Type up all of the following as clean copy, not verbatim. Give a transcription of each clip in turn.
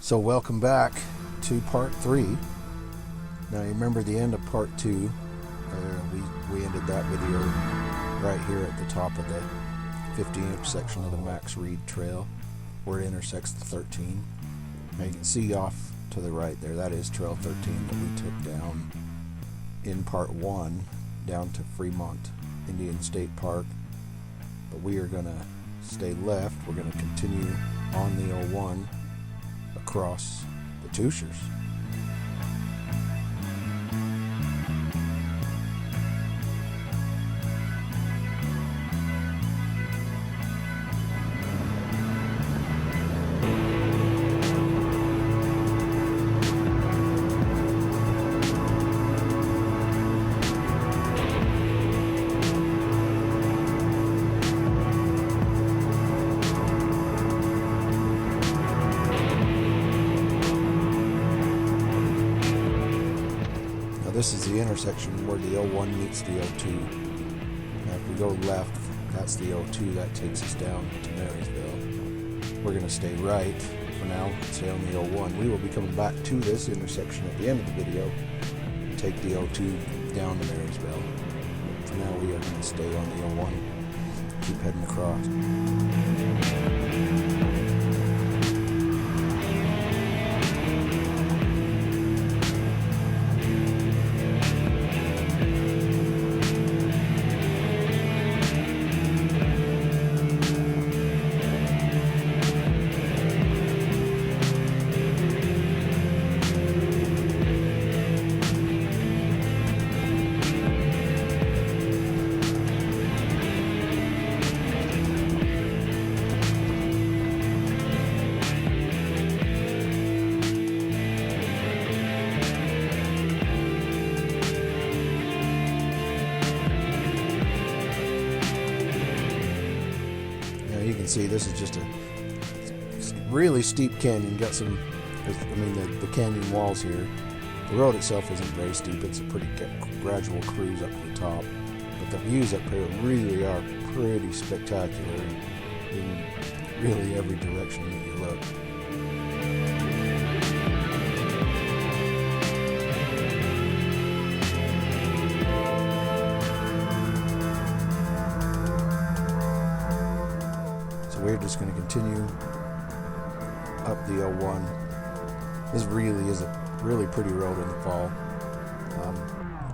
So welcome back to part 3. Now you remember the end of part 2. We ended that video right here at the top of the 50-inch section of the Max Reed Trail where it intersects the 13. Now you can see off to the right there, that is Trail 13 that we took down in part 1 down to Fremont Indian State Park. But we are going to stay left. We're going to continue on the 01 across the Tushars. This is the intersection where the 01 meets the 02. Now if we go left, that's the 02, that takes us down to Marysvale. We're going to stay right for now, stay on the 01. We will be coming back to this intersection at the end of the video, take the 02 down to Marysvale. For now we are going to stay on the 01, keep heading across. You can see this is just a really steep canyon. Got some, the canyon walls here. The road itself isn't very steep. It's a pretty gradual cruise up to the top. But the views up here really are pretty spectacular in really every direction that you look. We're just going to continue up the 01. This really is a really pretty road in the fall.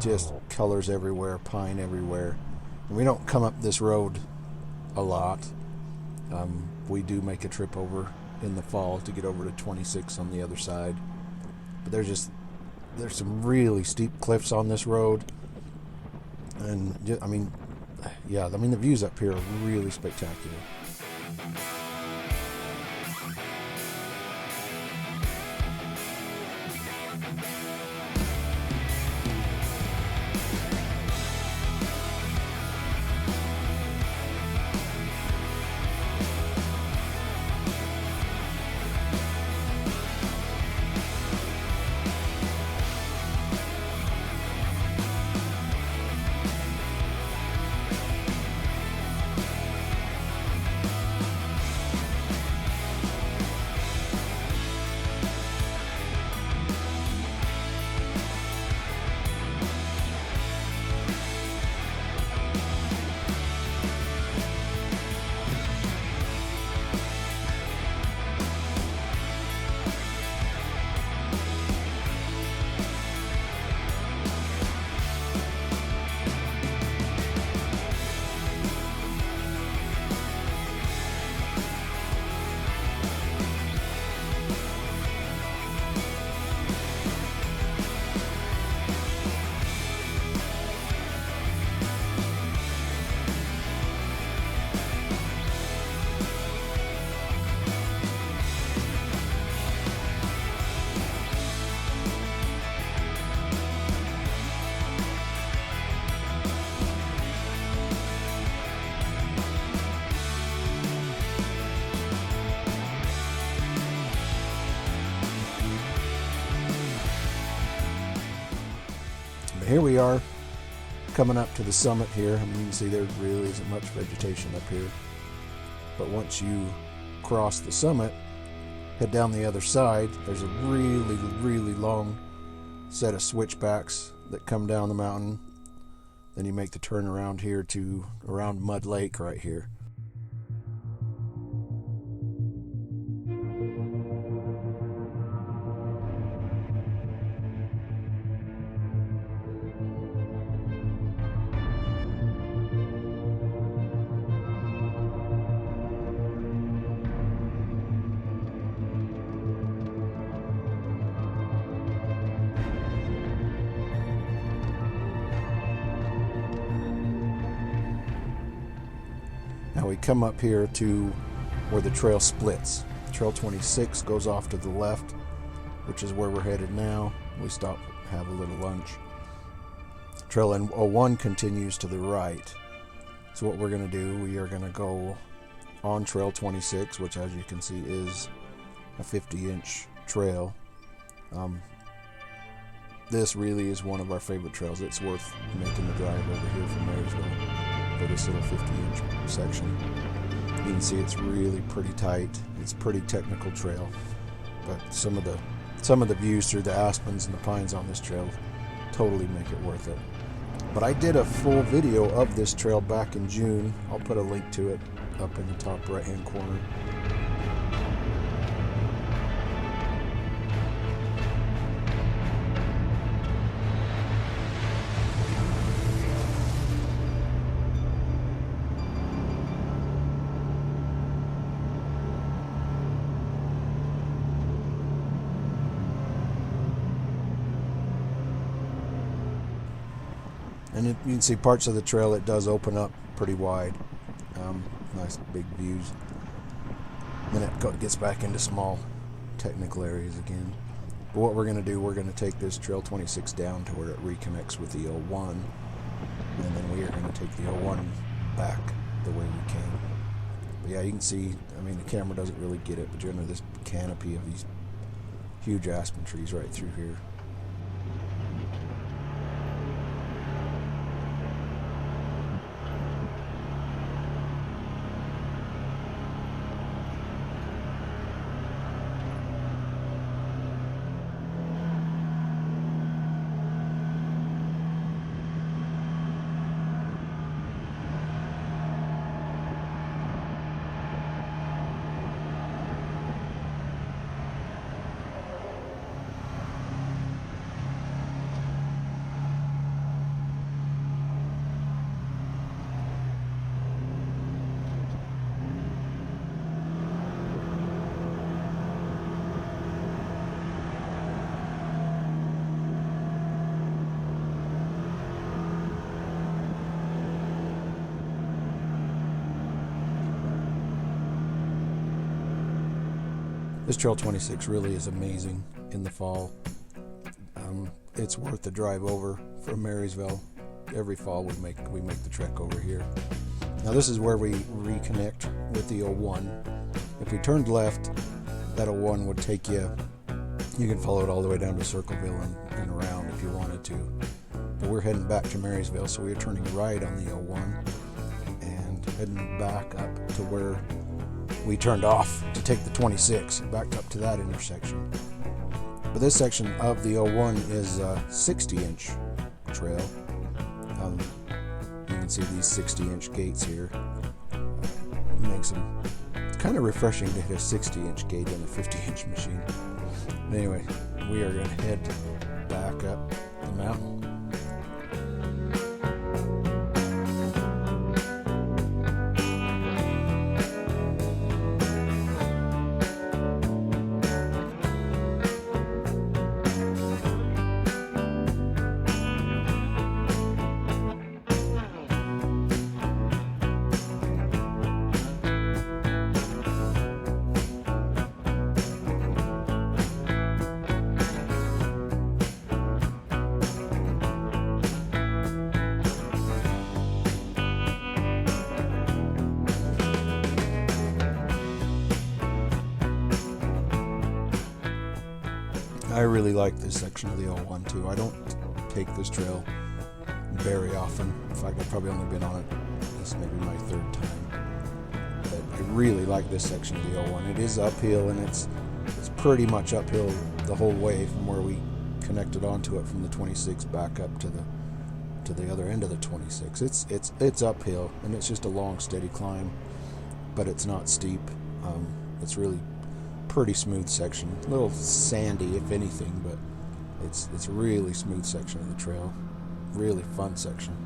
Just colors everywhere, pine everywhere. And we don't come up this road a lot. We do make a trip over in the fall to get over to 26 on the other side. But there's some really steep cliffs on this road. And the views up here are really spectacular. Here we are coming up to the summit here. You can see there really isn't much vegetation up here. But once you cross the summit, head down the other side, there's a really, really long set of switchbacks that come down the mountain. Then you make the turn around here to around Mud Lake right here. Now we come up here to where the trail splits. Trail 26 goes off to the left, which is where we're headed now. We stop, have a little lunch. Trail 01 continues to the right. So what we're going to do, we are going to go on Trail 26, which as you can see is a 50-inch trail. This really is one of our favorite trails. It's worth making the drive over here from Marysville for this little 50-inch section. You can see it's really pretty tight. It's a pretty technical trail, but some of the views through the aspens and the pines on this trail totally make it worth it. But I did a full video of this trail back in June. I'll put a link to it up in the top right-hand corner. And you can see parts of the trail, it does open up pretty wide. Nice big views. Then it gets back into small technical areas again. But what we're going to do, we're going to take this Trail 26 down to where it reconnects with the 01. And then we are going to take the 01 back the way we came. But yeah, you can see, I mean, the camera doesn't really get it, but you're under this canopy of these huge aspen trees right through here. This Trail 26 really is amazing in the fall. It's worth the drive over from Marysville. Every fall we make the trek over here. Now this is where we reconnect with the 01. If we turned left, that 01 would take you can follow it all the way down to Circleville and around if you wanted to. But we're heading back to Marysville, so we're turning right on the 01 and heading back up to where we turned off to take the 26 and backed up to that intersection. But this section of the 01 is a 60-inch trail. You can see these 60-inch gates here. Makes them, it's kind of refreshing to hit a 60-inch gate in a 50-inch machine. But anyway, we are going to head back up the mountain. I really like this section of the 01 too. I don't take this trail very often. In fact, I've probably only been on it, this is maybe my third time. But I really like this section of the 01. It is uphill and it's It's pretty much uphill the whole way from where we connected onto it from the 26 back up to the other end of the 26. It's uphill, and it's just a long, steady climb, but it's not steep. It's really pretty smooth section, a little sandy if anything, but it's a really smooth section of the trail, really fun section.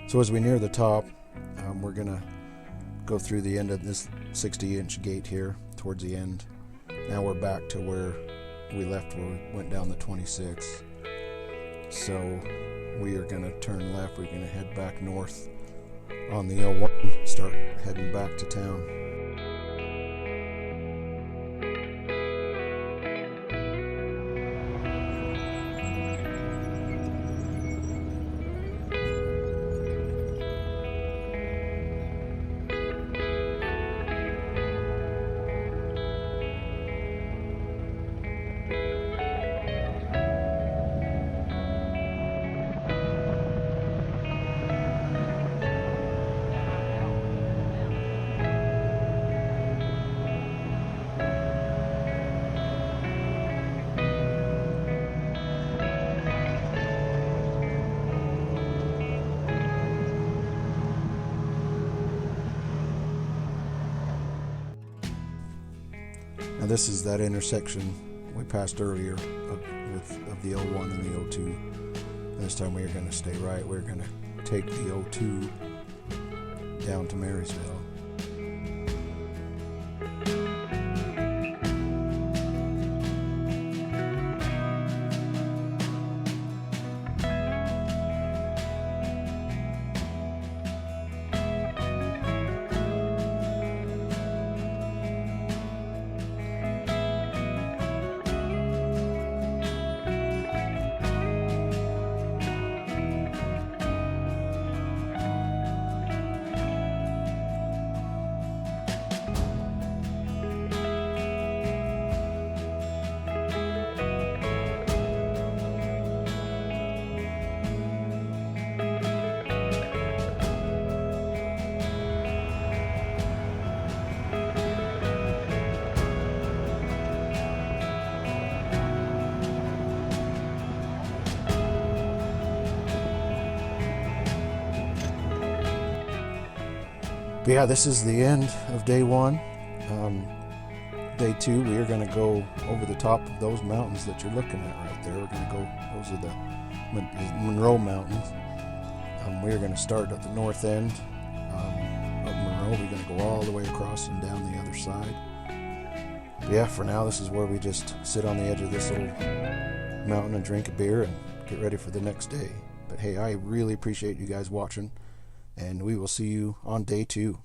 So as we near the top, we're gonna go through the end of this 60-inch gate here towards the end. Now we're back to where we left, where we went down the 26. So we are gonna turn left. We're gonna head back north on the L1, start heading back to town. Now this is that intersection we passed earlier of the O1 and the O2. This time we are going to stay right. We're going to take the O2 down to Marysvale. But yeah, this is the end of day one. Day two, we are going to go over the top of those mountains that you're looking at right there. We're going to go, those are the Monroe Mountains. We're going to start at the north end of Monroe. We're going to go all the way across and down the other side. But yeah, for now, this is where we just sit on the edge of this little mountain and drink a beer and get ready for the next day. But hey, I really appreciate you guys watching, and we will see you on day two.